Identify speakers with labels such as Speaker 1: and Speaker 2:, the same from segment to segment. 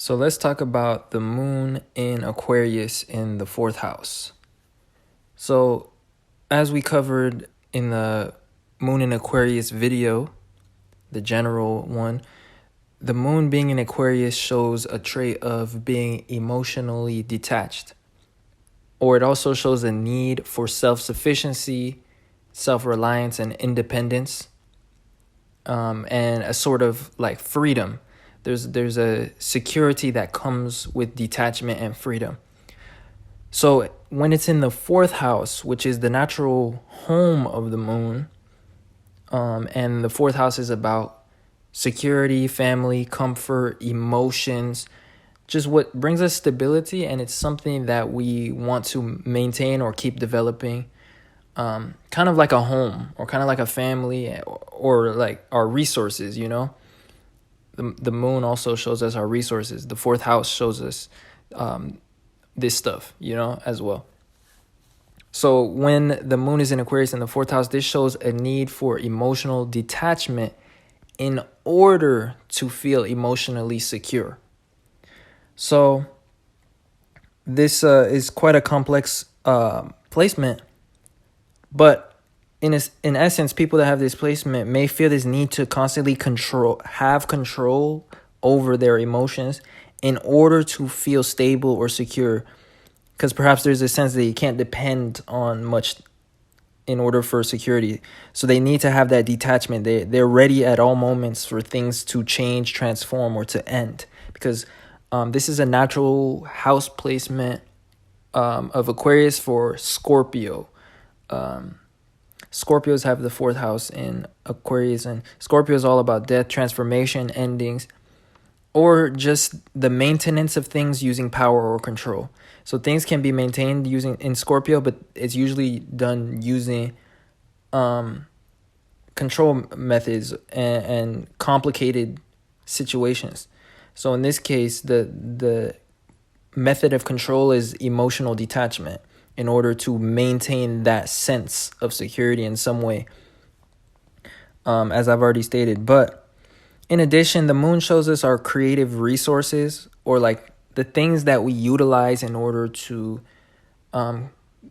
Speaker 1: So let's talk about the moon in Aquarius in the fourth house. So as we covered in the moon in Aquarius video, the general one, the moon being in Aquarius shows a trait of being emotionally detached. Or it also shows a need for self-sufficiency, self-reliance, and independence, and a sort of like freedom. There's a security that comes with detachment and freedom. So when it's in the fourth house, which is the natural home of the moon, and the fourth house is about security, family, comfort, emotions, just what brings us stability, and it's something that we want to maintain or keep developing, kind of like a home or kind of like a family or like our resources, you know? The moon also shows us our resources. The fourth house shows us this stuff, you know, as well. So when the moon is in Aquarius in the fourth house, this shows a need for emotional detachment in order to feel emotionally secure. So this is quite a complex placement, but in essence, people that have this placement may feel this need to constantly have control over their emotions in order to feel stable or secure, because perhaps there's a sense that you can't depend on much in order for security. So they need to have that detachment. They're ready at all moments for things to change, transform, or to end, because this is a natural house placement of Aquarius for Scorpio. Scorpios have the fourth house in Aquarius, and Scorpio is all about death, transformation, endings, or just the maintenance of things using power or control. So things can be maintained using in Scorpio, but it's usually done using control methods and complicated situations. So in this case, the method of control is emotional detachment in order to maintain that sense of security in some way, as I've already stated. But in addition, the moon shows us our creative resources, or like the things that we utilize in order to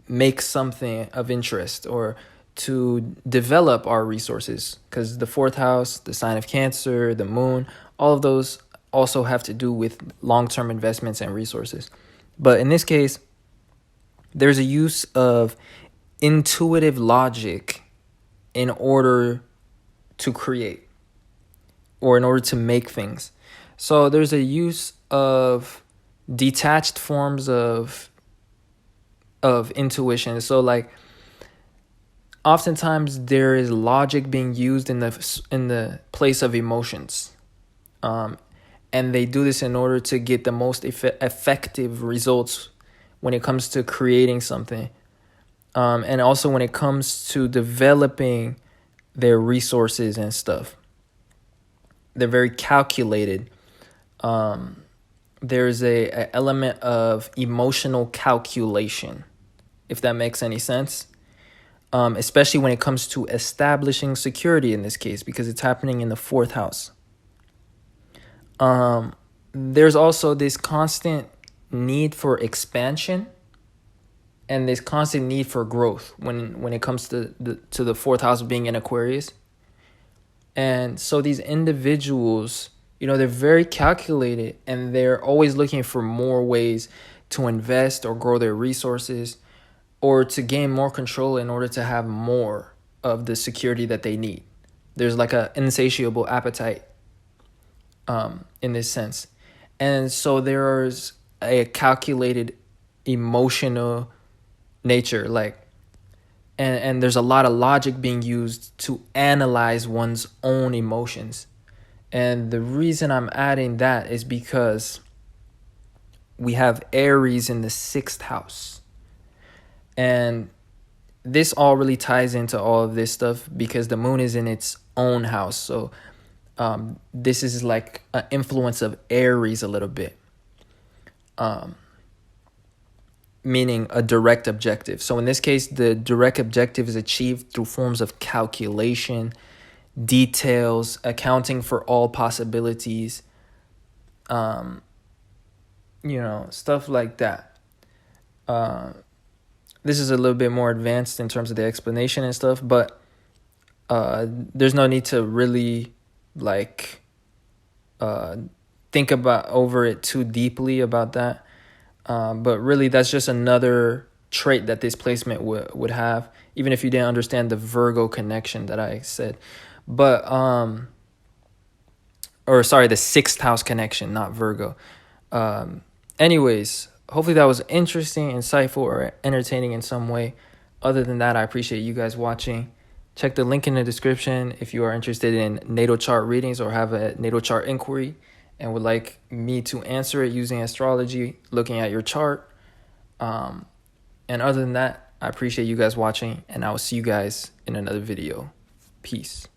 Speaker 1: make something of interest or to develop our resources. Because the fourth house, the sign of Cancer, the moon, all of those also have to do with long-term investments and resources. But in this case, there's a use of intuitive logic in order to create or in order to make things. So there's a use of detached forms of intuition. So like oftentimes there is logic being used in the place of emotions. And they do this in order to get the most effective results when it comes to creating something, and also when it comes to developing their resources and stuff. They're very calculated. There's a element of emotional calculation, if that makes any sense, especially when it comes to establishing security in this case, because it's happening in the fourth house. There's also this constant need for expansion and this constant need for growth when it comes to the fourth house being in Aquarius. And so these individuals, you know, they're very calculated and they're always looking for more ways to invest or grow their resources or to gain more control in order to have more of the security that they need. There's like an insatiable appetite in this sense. And so there's a calculated emotional nature, like, and there's a lot of logic being used to analyze one's own emotions. And the reason I'm adding that is because we have Aries in the sixth house. And this all really ties into all of this stuff because the moon is in its own house. So this is like an influence of Aries a little bit. Meaning a direct objective. So in this case, the direct objective is achieved through forms of calculation, details, accounting for all possibilities, stuff like that. This is a little bit more advanced in terms of the explanation and stuff, but there's no need to really like think about over it too deeply about that. But really, that's just another trait that this placement would have, even if you didn't understand the Virgo connection that I said. But the sixth house connection, not Virgo. Anyways, hopefully that was interesting, insightful, or entertaining in some way. Other than that, I appreciate you guys watching. Check the link in the description if you are interested in natal chart readings or have a natal chart inquiry and would like me to answer it using astrology, looking at your chart. And other than that, I appreciate you guys watching, and I will see you guys in another video. Peace.